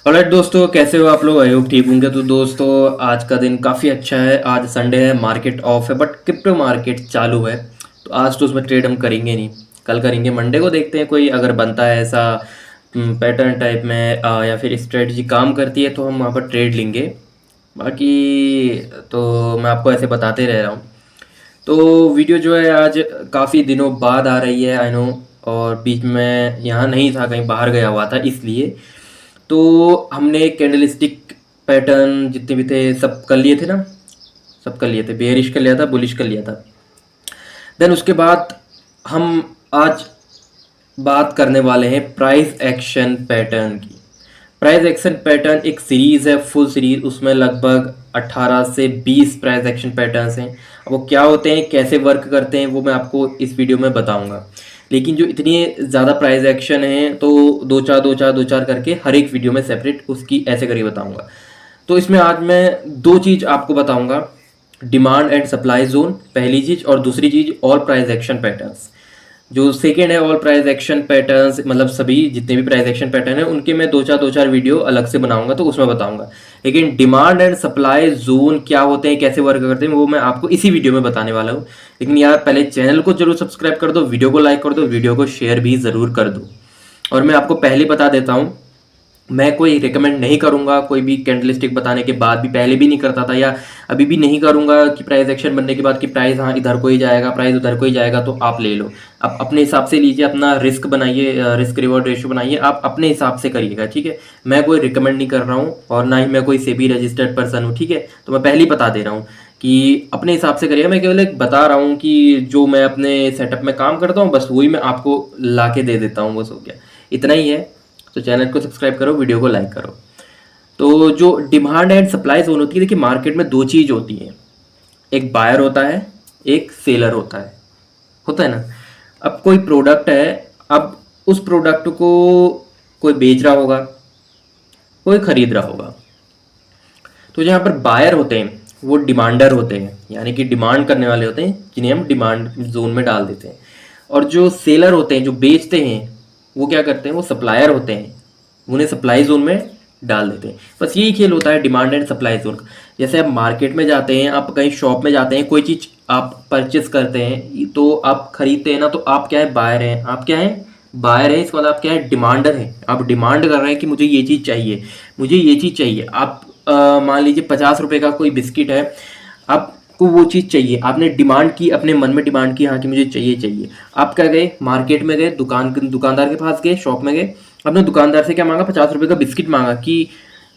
Alright दोस्तों, कैसे हो आप लोग? आई होप ठीक होंगे। तो दोस्तों, आज का दिन काफ़ी अच्छा है। आज संडे है, मार्केट ऑफ है, बट क्रिप्टो मार्केट चालू है। तो आज तो उसमें ट्रेड हम करेंगे नहीं, कल करेंगे। मंडे को देखते हैं, कोई अगर बनता है ऐसा पैटर्न टाइप में या फिर स्ट्रेटजी काम करती है तो हम वहाँ पर ट्रेड लेंगे। बाकी तो मैं आपको ऐसे बताते रह रहा हूँ। तो वीडियो जो है आज काफ़ी दिनों बाद आ रही है, आई नो। और बीच में यहाँ नहीं था, कहीं बाहर गया हुआ था इसलिए। तो हमने कैंडलस्टिक पैटर्न जितने भी थे सब कर लिए थे ना, सब कर लिए थे। बेयरिश कर लिया था, बुलिश कर लिया था। देन उसके बाद हम आज बात करने वाले हैं प्राइस एक्शन पैटर्न की। प्राइस एक्शन पैटर्न एक सीरीज़ है, फुल सीरीज। उसमें लगभग 18 से 20 प्राइस एक्शन पैटर्न्स हैं। अब वो क्या होते हैं, कैसे वर्क करते हैं, वो मैं आपको इस वीडियो में बताऊंगा। लेकिन जो इतनी ज़्यादा प्राइस एक्शन हैं तो दो चार करके हर एक वीडियो में सेपरेट उसकी ऐसे करके बताऊंगा। तो इसमें आज मैं दो चीज़ आपको बताऊंगा। डिमांड एंड सप्लाई जोन पहली चीज़, और दूसरी चीज़ ऑल प्राइस एक्शन पैटर्न्स। जो सेकेंड है ऑल प्राइस एक्शन पैटर्न्स, मतलब सभी जितने भी प्राइस एक्शन पैटर्न है उनके मैं दो चार वीडियो अलग से बनाऊंगा, तो उसमें बताऊंगा। लेकिन डिमांड एंड सप्लाई जोन क्या होते हैं, कैसे वर्क करते हैं, वो मैं आपको इसी वीडियो में बताने वाला हूँ। लेकिन यार पहले चैनल को जरूर सब्सक्राइब कर दो, वीडियो को लाइक कर दो, वीडियो को शेयर भी ज़रूर कर दो। और मैं आपको पहले बता देता हूँ, मैं कोई रिकमेंड नहीं करूंगा कोई भी कैंडलस्टिक बताने के बाद भी, पहले भी नहीं करता था या अभी भी नहीं करूंगा कि प्राइस एक्शन बनने के बाद कि प्राइस हाँ इधर को ही जाएगा, प्राइस उधर को ही जाएगा तो आप ले लो। आप अपने हिसाब से लीजिए, अपना रिस्क बनाइए, रिस्क रिवॉर्ड रेशियो बनाइए, आप अपने हिसाब से करिएगा, ठीक है। मैं कोई रिकमेंड नहीं कर रहा हूँ और ना ही मैं कोई सेबी रजिस्टर्ड पर्सन हूँ, ठीक है। तो मैं पहले ही बता दे रहा हूँ कि अपने हिसाब से करिएगा। मैं केवल एक बता रहा हूँ कि जो मैं अपने सेटअप में काम करता हूँ बस वही मैं आपको ला के दे देता हूँ, बस हो गया, इतना ही है। तो चैनल को सब्सक्राइब करो, वीडियो को लाइक करो। तो जो डिमांड एंड सप्लाई जोन होती है, देखिए मार्केट में दो चीज़ होती हैं। एक बायर होता है, एक सेलर होता है ना। अब कोई प्रोडक्ट है, अब उस प्रोडक्ट को कोई बेच रहा होगा, कोई खरीद रहा होगा। तो जहाँ पर बायर होते हैं वो डिमांडर होते हैं, यानी कि डिमांड करने वाले होते हैं, जिन्हें हम डिमांड जोन में डाल देते हैं। और जो सेलर होते हैं, जो बेचते हैं, वो क्या करते हैं, वो सप्लायर होते हैं, उन्हें सप्लाई जोन में डाल देते हैं। बस यही खेल होता है डिमांड एंड सप्लाई जोन का। जैसे आप मार्केट में जाते हैं, आप कहीं शॉप में जाते हैं, कोई चीज़ आप परचेस करते हैं तो आप खरीदते हैं ना, तो आप क्या है, बायर हैं। आप क्या है, बायर है। इसके बाद आप क्या है, डिमांडर हैं। आप डिमांड कर रहे हैं कि मुझे ये चीज़ चाहिए, मुझे ये चीज़ चाहिए। आप मान लीजिए 50 रुपए का कोई बिस्किट है, आपको वो चीज़ चाहिए, आपने डिमांड की, अपने मन में डिमांड की, हाँ कि मुझे चाहिए चाहिए। आप क्या गए, मार्केट में गए, दुकानदार के पास गए, शॉप में गए, आपने दुकानदार से क्या मांगा, 50 रुपए का बिस्किट मांगा कि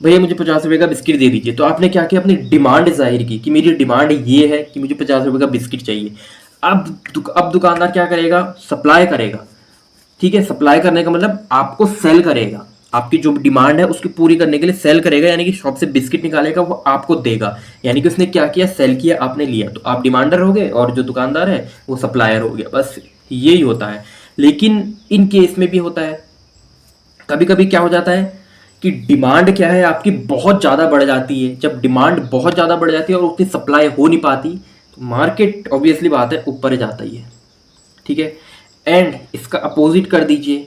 भैया मुझे 50 रुपए का बिस्किट दे दीजिए। तो आपने क्या किया, अपनी डिमांड जाहिर की कि मेरी डिमांड ये है कि मुझे 50 रुपए का बिस्किट चाहिए। अब दुकानदार क्या करेगा, सप्लाई करेगा, ठीक है। सप्लाई करने का मतलब आपको सेल करेगा, आपकी जो डिमांड है उसकी पूरी करने के लिए सेल करेगा, यानी कि शॉप से बिस्किट निकालेगा, वो आपको देगा। यानी कि उसने क्या किया, सेल किया, आपने लिया। तो आप डिमांडर हो गए और जो दुकानदार है वो सप्लायर हो गया, बस यही होता है। लेकिन इन केस में भी होता है, कभी कभी क्या हो जाता है कि डिमांड क्या है आपकी बहुत ज़्यादा बढ़ जाती है। जब डिमांड बहुत ज़्यादा बढ़ जाती है और उतनी सप्लाई हो नहीं पाती, तो मार्केट ऑब्वियसली बात है ऊपर जाता ही है, ठीक है। एंड इसका अपोजिट कर दीजिए,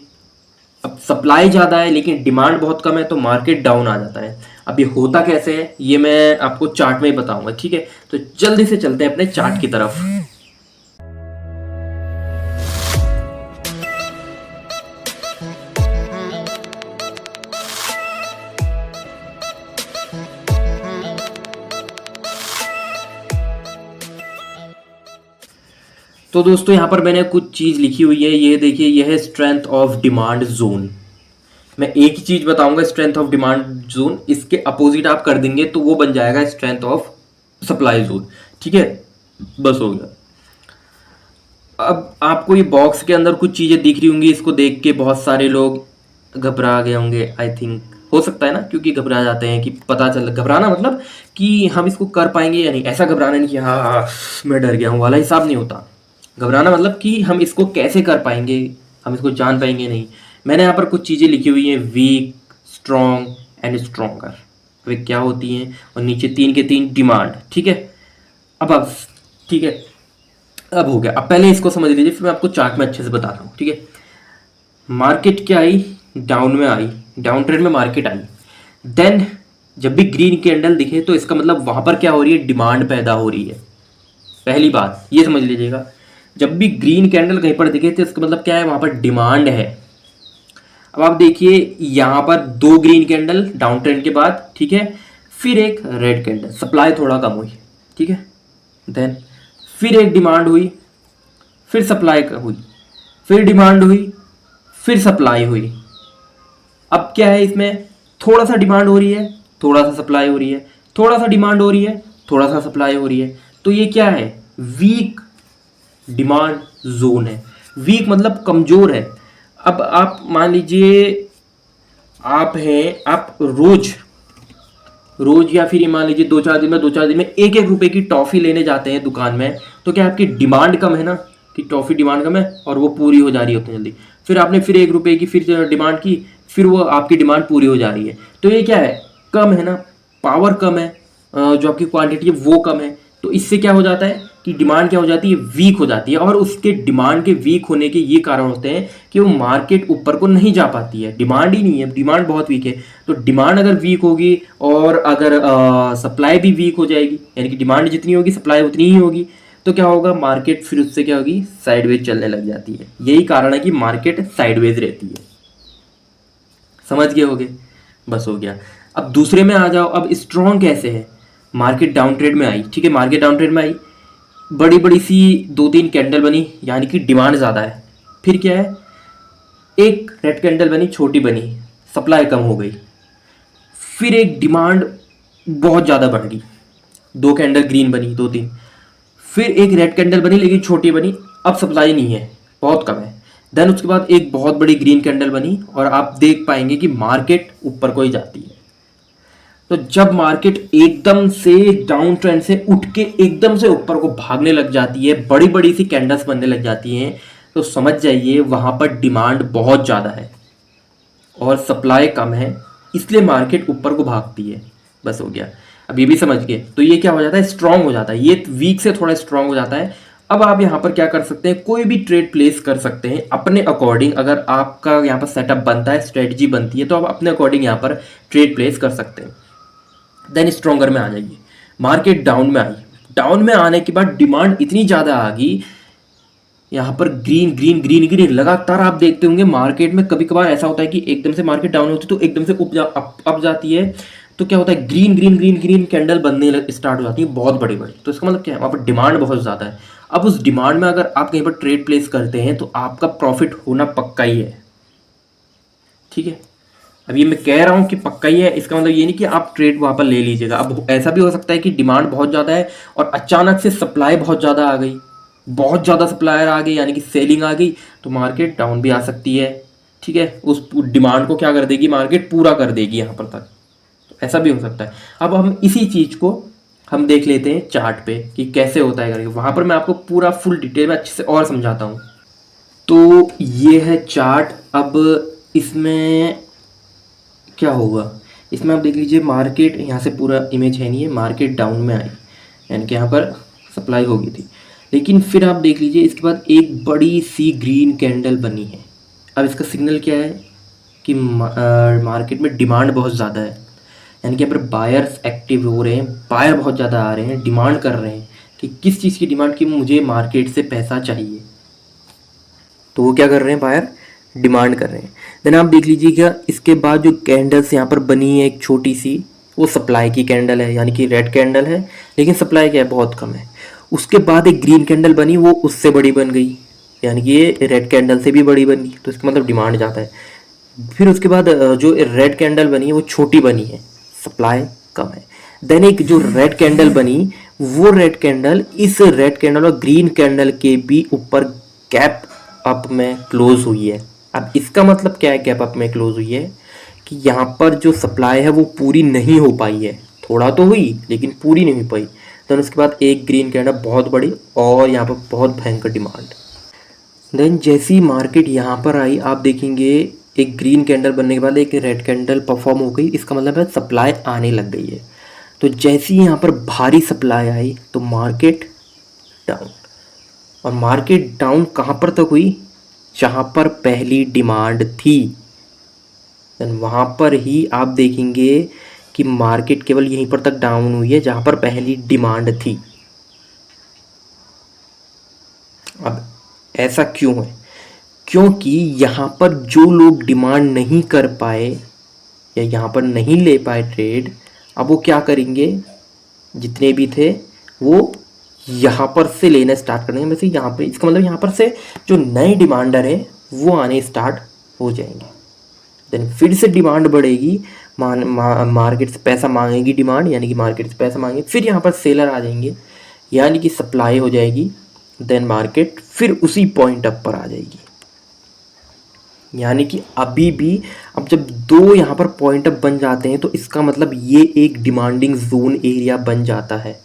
अब सप्लाई ज़्यादा है लेकिन डिमांड बहुत कम है तो मार्केट डाउन आ जाता है। अब ये होता कैसे है, ये मैं आपको चार्ट में ही बताऊंगा, ठीक है। तो जल्दी से चलते हैं अपने चार्ट की तरफ। तो दोस्तों यहाँ पर मैंने कुछ चीज़ लिखी हुई है, ये देखिए, यह है स्ट्रेंथ ऑफ डिमांड जोन। मैं एक ही चीज़ बताऊंगा, स्ट्रेंथ ऑफ डिमांड जोन, इसके अपोजिट आप कर देंगे तो वो बन जाएगा स्ट्रेंथ ऑफ सप्लाई जोन, ठीक है। बस हो गया। अब आपको ये बॉक्स के अंदर कुछ चीज़ें दिख रही होंगी, इसको देख के बहुत सारे लोग घबरा गए होंगे, आई थिंक, हो सकता है ना, क्योंकि घबरा जाते हैं कि पता चल, घबराना मतलब कि हम इसको कर पाएंगे या नहीं, ऐसा घबराना नहीं कि हाँ हाँ मैं डर गया हूँ वाला हिसाब नहीं होता। घबराना मतलब कि हम इसको कैसे कर पाएंगे, हम इसको जान पाएंगे नहीं। मैंने यहाँ पर कुछ चीज़ें लिखी हुई हैं, वीक, स्ट्रॉन्ग एंड स्ट्रॉन्गर, वे क्या होती हैं, और नीचे 3 के 3 डिमांड, ठीक है। अब ठीक है, अब हो गया। अब पहले इसको समझ लीजिए, फिर मैं आपको चार्ट में अच्छे से बता रहा हूँ, ठीक है। मार्केट क्या आई, डाउन में आई, डाउन ट्रेंड में मार्केट आई। देन जब भी ग्रीन कैंडल दिखे तो इसका मतलब वहां पर क्या हो रही है, डिमांड पैदा हो रही है। पहली बात ये समझ लीजिएगा, जब भी ग्रीन कैंडल कहीं पर दिखे तो इसका मतलब क्या है, वहां पर डिमांड है। अब आप देखिए यहां पर दो ग्रीन कैंडल डाउन ट्रेंड के बाद, ठीक है, फिर एक रेड कैंडल, सप्लाई थोड़ा कम हुई, ठीक है, देन फिर एक डिमांड हुई, फिर सप्लाई हुई, फिर डिमांड हुई, फिर सप्लाई हुई। अब क्या है इसमें, थोड़ा सा डिमांड हो रही है, थोड़ा सा सप्लाई हो रही है, थोड़ा सा डिमांड हो रही है, थोड़ा सा सप्लाई हो रही है। तो ये क्या है, वीक डिमांड जोन है। वीक मतलब कमजोर है। अब आप मान लीजिए आप हैं, आप रोज रोज या फिर ये मान लीजिए दो चार दिन में एक एक रुपए की टॉफी लेने जाते हैं दुकान में, तो क्या आपकी डिमांड कम है ना, कि टॉफी डिमांड कम है और वो पूरी हो जा रही है उतनी जल्दी। फिर आपने फिर एक रुपए की फिर डिमांड की, फिर वो आपकी डिमांड पूरी हो जा रही है। तो ये क्या है, कम है ना, पावर कम है, जो आपकी क्वांटिटी है वो कम है। तो इससे क्या हो जाता है कि डिमांड क्या हो जाती है, वीक हो जाती है। और उसके डिमांड के वीक होने के ये कारण होते हैं कि वो मार्केट ऊपर को नहीं जा पाती है, डिमांड ही नहीं है, डिमांड बहुत वीक है। तो डिमांड अगर वीक होगी और अगर सप्लाई भी वीक हो जाएगी, यानी कि डिमांड जितनी होगी सप्लाई उतनी ही होगी, तो क्या होगा, मार्केट फिर उससे क्या होगी, साइडवेज चलने लग जाती है। यही कारण है कि मार्केट साइडवेज रहती है। समझ गए होगे, बस हो गया। अब दूसरे में आ जाओ, अब स्ट्रॉन्ग कैसे है, मार्केट डाउन ट्रेड में आई, ठीक है, मार्केट डाउन ट्रेड में आई, बड़ी बड़ी सी दो तीन कैंडल बनी, यानी कि डिमांड ज़्यादा है। फिर क्या है, एक रेड कैंडल बनी, छोटी बनी, सप्लाई कम हो गई। फिर एक डिमांड बहुत ज़्यादा बढ़ गई, दो कैंडल ग्रीन बनी, दो तीन। फिर एक रेड कैंडल बनी लेकिन छोटी बनी, अब सप्लाई नहीं है, बहुत कम है। देन उसके बाद एक बहुत बड़ी ग्रीन कैंडल बनी और आप देख पाएंगे कि मार्केट ऊपर को ही जाती है। तो जब मार्केट एकदम से डाउन ट्रेंड से उठ के एकदम से ऊपर को भागने लग जाती है, बड़ी बड़ी सी कैंडल्स बनने लग जाती हैं, तो समझ जाइए वहां पर डिमांड बहुत ज़्यादा है और सप्लाई कम है, इसलिए मार्केट ऊपर को भागती है। बस हो गया, अब ये भी समझ गए। तो ये क्या हो जाता है, स्ट्रांग हो जाता है, ये वीक से थोड़ा स्ट्रांग हो जाता है। अब आप यहाँ पर क्या कर सकते हैं, कोई भी ट्रेड प्लेस कर सकते हैं अपने अकॉर्डिंग। अगर आपका यहाँ पर सेटअप बनता है, स्ट्रेटजी बनती है, तो आप अपने अकॉर्डिंग यहाँ पर ट्रेड प्लेस कर सकते हैं। देन स्ट्रॉन्गर में आ जाइए, मार्केट डाउन में आई, डाउन में आने के बाद डिमांड इतनी ज़्यादा आ गई, यहाँ पर ग्रीन ग्रीन ग्रीन ग्रीन लगातार आप देखते होंगे मार्केट में। कभी कभार ऐसा होता है कि एकदम से मार्केट डाउन होती है तो एकदम से अप जाती है, तो क्या होता है, green green green green candle बनने स्टार्ट हो जाती है, बहुत बड़ी बड़ी। तो इसका मतलब क्या है, वहाँ पर डिमांड बहुत ज़्यादा है। अब उस डिमांड में अगर आप कहीं पर ट्रेड प्लेस करते हैं तो आपका प्रॉफिट होना पक्का ही है, ठीक है। अब ये मैं कह रहा हूँ कि पक्का ही है, इसका मतलब ये नहीं कि आप ट्रेड वहाँ पर ले लीजिएगा। अब ऐसा भी हो सकता है कि डिमांड बहुत ज़्यादा है और अचानक से सप्लाई बहुत ज़्यादा आ गई, बहुत ज़्यादा सप्लायर आ गई, यानी कि सेलिंग आ गई, तो मार्केट डाउन भी आ सकती है, ठीक है। उस डिमांड को क्या कर देगी, मार्केट पूरा कर देगी यहाँ पर तक, तो ऐसा भी हो सकता है। अब हम इसी चीज़ को हम देख लेते हैं चार्ट पे कि कैसे होता है करके, वहाँ पर मैं आपको पूरा फुल डिटेल में अच्छे से और समझाता हूँ। तो ये है चार्ट। अब इसमें क्या होगा, इसमें आप देख लीजिए, मार्केट यहाँ से पूरा इमेज है नहीं है, मार्केट डाउन में आई, यानी कि यहाँ पर सप्लाई हो गई थी, लेकिन फिर आप देख लीजिए इसके बाद एक बड़ी सी ग्रीन कैंडल बनी है। अब इसका सिग्नल क्या है कि मार्केट में डिमांड बहुत ज़्यादा है, यानी कि यहाँ पर बायर्स एक्टिव हो रहे हैं, बायर बहुत ज़्यादा आ रहे हैं, डिमांड कर रहे हैं कि किस चीज़ की डिमांड, की मुझे मार्केट से पैसा चाहिए। तो वो क्या कर रहे हैं, बायर डिमांड कर रहे हैं। देन आप देख लीजिएगा इसके बाद जो कैंडल्स यहाँ पर बनी है एक छोटी सी, वो सप्लाई की कैंडल है, यानी कि रेड कैंडल है, लेकिन सप्लाई क्या है, बहुत कम है। उसके बाद एक ग्रीन कैंडल बनी, वो उससे बड़ी बन गई, यानी कि ये रेड कैंडल से भी बड़ी बनी, तो इसका मतलब डिमांड ज़्यादा है। फिर उसके बाद जो रेड कैंडल बनी है वो छोटी बनी है, सप्लाई कम है। देन एक जो रेड कैंडल बनी, वो रेड कैंडल इस रेड कैंडल और ग्रीन कैंडल के भी ऊपर गैप अप में क्लोज हुई है। अब इसका मतलब क्या है, गैप अप में क्लोज हुई है कि यहाँ पर जो सप्लाई है वो पूरी नहीं हो पाई है, थोड़ा तो हुई लेकिन पूरी नहीं हो पाई। देन उसके बाद एक ग्रीन कैंडल बहुत बड़ी और यहाँ पर बहुत भयंकर डिमांड। देन जैसी मार्केट यहाँ पर आई, आप देखेंगे एक ग्रीन कैंडल बनने के बाद एक रेड कैंडल परफॉर्म हो गई, इसका मतलब है सप्लाई आने लग गई है। तो जैसी यहाँ पर भारी सप्लाई आई तो मार्केट डाउन, और मार्केट डाउन कहाँ पर तक हुई, जहाँ पर पहली डिमांड थी। देन वहाँ पर ही आप देखेंगे कि मार्केट केवल यहीं पर तक डाउन हुई है जहाँ पर पहली डिमांड थी। अब ऐसा क्यों है? क्योंकि यहाँ पर जो लोग डिमांड नहीं कर पाए या यहाँ पर नहीं ले पाए ट्रेड, अब वो क्या करेंगे, जितने भी थे वो यहाँ पर से लेना स्टार्ट करेंगे। वैसे यहाँ पे इसका मतलब यहाँ पर से जो नए डिमांडर है वो आने स्टार्ट हो जाएंगे। देन फिर से डिमांड बढ़ेगी, मार्केट से पैसा मांगेगी डिमांड, यानी कि मार्केट से पैसा मांगे, फिर यहाँ पर सेलर आ जाएंगे, यानी कि सप्लाई हो जाएगी। देन मार्केट फिर उसी पॉइंट अप पर आ जाएगी। यानी कि अभी भी अब जब दो यहाँ पर पॉइंट अप बन जाते हैं तो इसका मतलब ये एक डिमांडिंग जोन एरिया बन जाता है।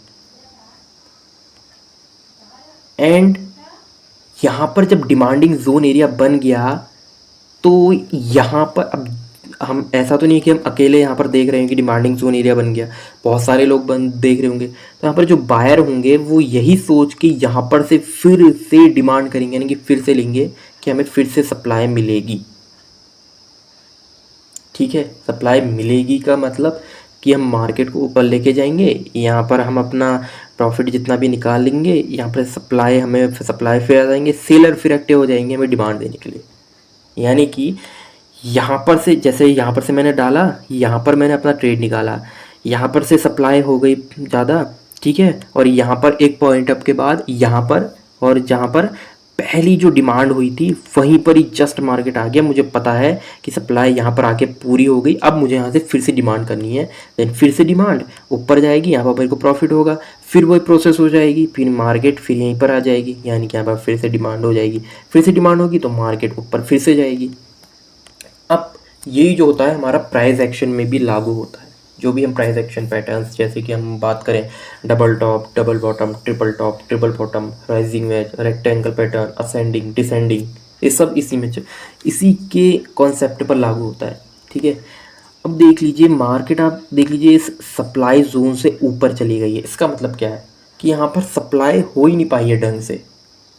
एंड यहाँ पर जब डिमांडिंग जोन एरिया बन गया तो यहाँ पर अब हम ऐसा तो नहीं कि हम अकेले यहाँ पर देख रहे हैं कि डिमांडिंग जोन एरिया बन गया, बहुत सारे लोग देख रहे होंगे। तो यहाँ पर जो बायर होंगे वो यही सोच के यहाँ पर से फिर से डिमांड करेंगे, यानी कि फिर से लेंगे कि हमें फिर से सप्लाई मिलेगी। ठीक है, सप्लाई मिलेगी का मतलब कि हम मार्केट को ऊपर लेके जाएंगे, यहाँ पर हम अपना प्रॉफिट जितना भी निकाल लेंगे, यहाँ पर सप्लाई हमें सप्लाई फिर आ जाएंगे, सेलर फिर एक्टिव हो जाएंगे हमें डिमांड देने के लिए। यानी कि यहाँ पर से जैसे यहाँ पर से मैंने डाला, यहाँ पर मैंने अपना ट्रेड निकाला, यहाँ पर से सप्लाई हो गई ज़्यादा, ठीक है, और यहाँ पर एक पॉइंट अप के बाद यहाँ पर, और जहाँ पर पहली जो डिमांड हुई थी वहीं पर ही जस्ट मार्केट आ गया। मुझे पता है कि सप्लाई यहाँ पर आके पूरी हो गई, अब मुझे यहाँ से फिर से डिमांड करनी है। देन फिर से डिमांड ऊपर जाएगी, यहाँ पर मेरे को प्रॉफिट होगा, फिर वही प्रोसेस हो जाएगी, फिर मार्केट फिर यहीं पर आ जाएगी, यानी कि यहाँ पर फिर से डिमांड हो जाएगी, फिर से डिमांड होगी तो मार्केट ऊपर फिर से जाएगी। अब यही जो होता है हमारा प्राइस एक्शन में भी लागू होता है। जो भी हम प्राइस एक्शन पैटर्न्स, जैसे कि हम बात करें double top, double bottom, triple top, triple bottom, rising veg, rectangle pattern, ascending, descending, ये सब इसी के कॉन्सेप्ट पर लागू होता है। ठीक है, अब देख लीजिए मार्केट, आप देख लीजिए इस सप्लाई जोन से ऊपर चली गई है। इसका मतलब क्या है कि यहाँ पर सप्लाई हो ही नहीं पाई है ढंग से,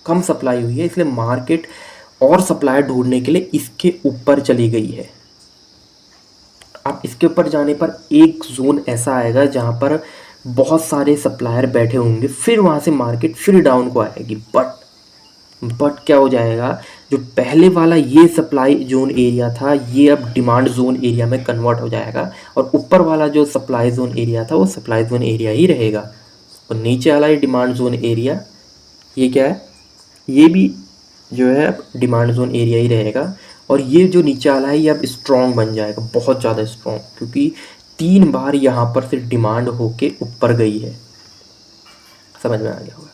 कम सप्लाई हुई है, इसलिए मार्केट और सप्लाई ढूंढने के लिए इसके ऊपर चली गई है। अब इसके ऊपर जाने पर एक जोन ऐसा आएगा जहाँ पर बहुत सारे सप्लायर बैठे होंगे, फिर वहाँ से मार्केट फिर डाउन को आएगी। बट क्या हो जाएगा, जो पहले वाला ये सप्लाई जोन एरिया था ये अब डिमांड जोन एरिया में कन्वर्ट हो जाएगा, और ऊपर वाला जो सप्लाई जोन एरिया था वो सप्लाई जोन एरिया ही रहेगा, और नीचे वाला ये डिमांड जोन एरिया, ये क्या है, ये भी जो है अब डिमांड जोन एरिया ही रहेगा। और ये जो नीचे वाला है ये अब स्ट्रॉन्ग बन जाएगा, बहुत ज़्यादा स्ट्रॉन्ग, क्योंकि 3 बार यहाँ पर से डिमांड होके ऊपर गई है। समझ में आ गया होगा।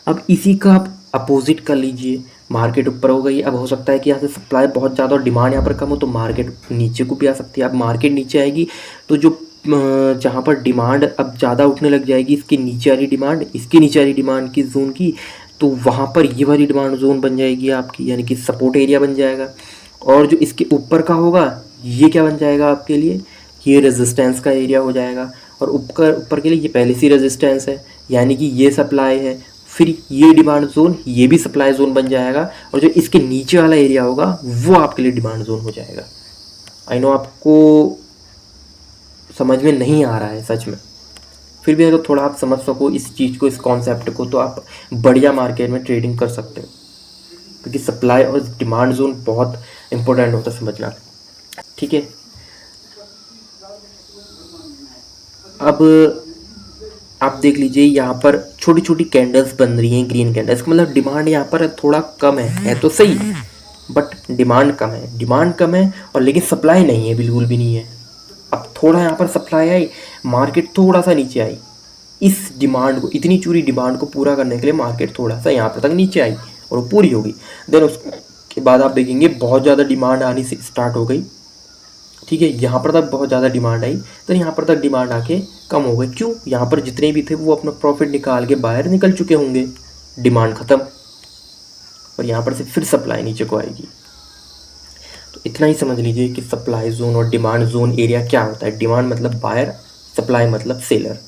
अब इसी का आप अपोजिट कर लीजिए, मार्केट ऊपर हो गई, अब हो सकता है कि यहाँ से सप्लाई बहुत ज़्यादा और डिमांड यहाँ पर कम हो, तो मार्केट नीचे को भी आ सकती है। अब मार्केट नीचे आएगी तो जो जहाँ पर डिमांड अब ज़्यादा उठने लग जाएगी, इसके नीचे वाली डिमांड, इसके नीचे वाली डिमांड की जोन की, तो वहाँ पर ये वाली डिमांड जोन बन जाएगी आपकी, यानी कि सपोर्ट एरिया बन जाएगा। और जो इसके ऊपर का होगा ये क्या बन जाएगा आपके लिए, ये रेजिस्टेंस का एरिया हो जाएगा। और ऊपर के लिए ये पहले से रेजिस्टेंस है, यानी कि ये सप्लाई है, फिर ये डिमांड जोन, ये भी सप्लाई जोन बन जाएगा, और जो इसके नीचे वाला एरिया होगा वो आपके लिए डिमांड जोन हो जाएगा। आई नो आपको समझ में नहीं आ रहा है सच में, फिर भी अगर थोड़ा आप समझ सको इस चीज़ को, इस कॉन्सेप्ट को, तो आप बढ़िया मार्केट में ट्रेडिंग कर सकते हो, क्योंकि सप्लाई और डिमांड जोन बहुत इंपॉर्टेंट होता है समझना। ठीक है, अब आप देख लीजिए यहाँ पर छोटी छोटी कैंडल्स बन रही हैं, ग्रीन कैंडल्स, मतलब डिमांड यहाँ पर थोड़ा कम है तो सही, बट डिमांड कम है, डिमांड कम है और लेकिन सप्लाई नहीं है, बिल्कुल भी नहीं है। अब थोड़ा यहाँ पर सप्लाई आई, मार्केट थोड़ा सा नीचे आई, इस डिमांड को, इतनी चूरी डिमांड को पूरा करने के लिए मार्केट थोड़ा सा यहाँ पर तक नीचे आई और वो पूरी हो गई। देन उसके बाद आप देखेंगे बहुत ज़्यादा डिमांड आनी से स्टार्ट हो गई। ठीक है, यहाँ पर तक बहुत ज़्यादा डिमांड आई, तो यहाँ पर तक डिमांड आके कम हो गई। क्यों, यहाँ पर जितने भी थे वो अपना प्रॉफिट निकाल के बाहर निकल चुके होंगे, डिमांड ख़त्म, और यहाँ पर से फिर सप्लाई नीचे को आएगी। तो इतना ही समझ लीजिए कि सप्लाई जोन और डिमांड जोन एरिया क्या होता है। डिमांड मतलब बायर, सप्लाई मतलब सेलर,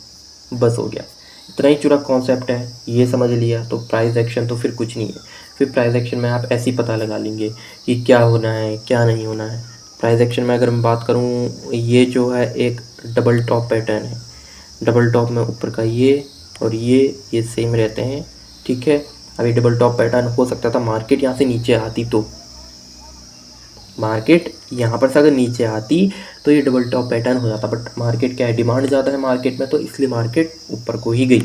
बस हो गया। इतना ही चूरा कॉन्सेप्ट है, ये समझ लिया तो प्राइस एक्शन तो फिर कुछ नहीं है। फिर प्राइस एक्शन में आप ऐसे ही पता लगा लेंगे कि क्या होना है क्या नहीं होना है। प्राइस एक्शन में अगर मैं बात करूँ, ये जो है एक डबल टॉप पैटर्न है। डबल टॉप में ऊपर का ये और ये सेम रहते हैं, ठीक है। अभी डबल टॉप पैटर्न हो सकता था मार्केट यहाँ से नीचे आती, तो मार्केट यहाँ पर से अगर नीचे आती तो ये डबल टॉप पैटर्न हो जाता, बट मार्केट क्या है, डिमांड ज़्यादा है मार्केट में, तो इसलिए मार्केट ऊपर को ही गई।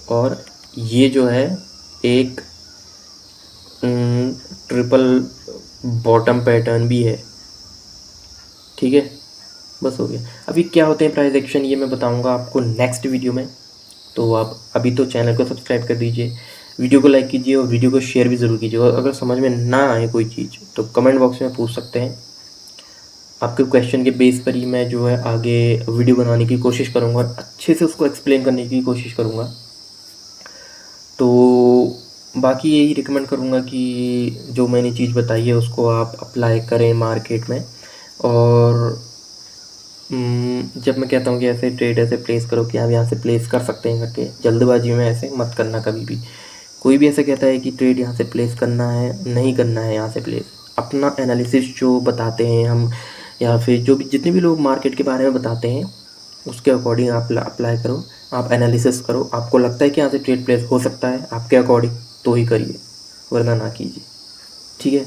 और ये जो है एक ट्रिपल बॉटम पैटर्न भी है, ठीक है। बस हो गया। अभी क्या होते हैं प्राइस एक्शन, ये मैं बताऊंगा आपको नेक्स्ट वीडियो में। तो आप अभी तो चैनल को सब्सक्राइब कर दीजिए, वीडियो को लाइक कीजिए और वीडियो को शेयर भी ज़रूर कीजिए। और अगर समझ में ना आए कोई चीज़ तो कमेंट बॉक्स में पूछ सकते हैं। आपके क्वेश्चन के बेस पर ही मैं जो है आगे वीडियो बनाने की कोशिश करूँगा और अच्छे से उसको एक्सप्लेन करने की कोशिश करूँगा। तो बाकी यही रिकमेंड करूँगा कि जो मैंने चीज़ बताई है उसको आप अप्लाई करें मार्केट में। और जब मैं कहता हूँ कि ऐसे ट्रेड ऐसे प्लेस करो कि आप यहाँ से प्लेस कर सकते हैं करके, जल्दबाजी में ऐसे मत करना कभी भी। कोई भी ऐसे कहता है कि ट्रेड यहाँ से प्लेस करना है, नहीं करना है यहाँ से प्लेस। अपना एनालिसिस जो बताते हैं हम, या फिर जो भी जितने भी लोग मार्केट के बारे में बताते हैं उसके अकॉर्डिंग आप अप्लाई करो, आप एनालिसिस करो। आपको लगता है कि यहाँ से ट्रेड प्लेस हो सकता है आपके अकॉर्डिंग तो ही करिए, वरना ना कीजिए, ठीक है।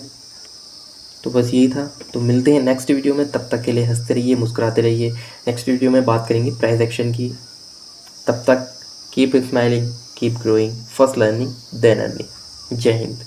तो बस यही था। तो मिलते हैं नेक्स्ट वीडियो में, तब तक के लिए हंसते रहिए, मुस्कुराते रहिए। नेक्स्ट वीडियो में बात करेंगे प्राइस एक्शन की। तब तक keep smiling, keep growing, first learning then earning. जय हिंद।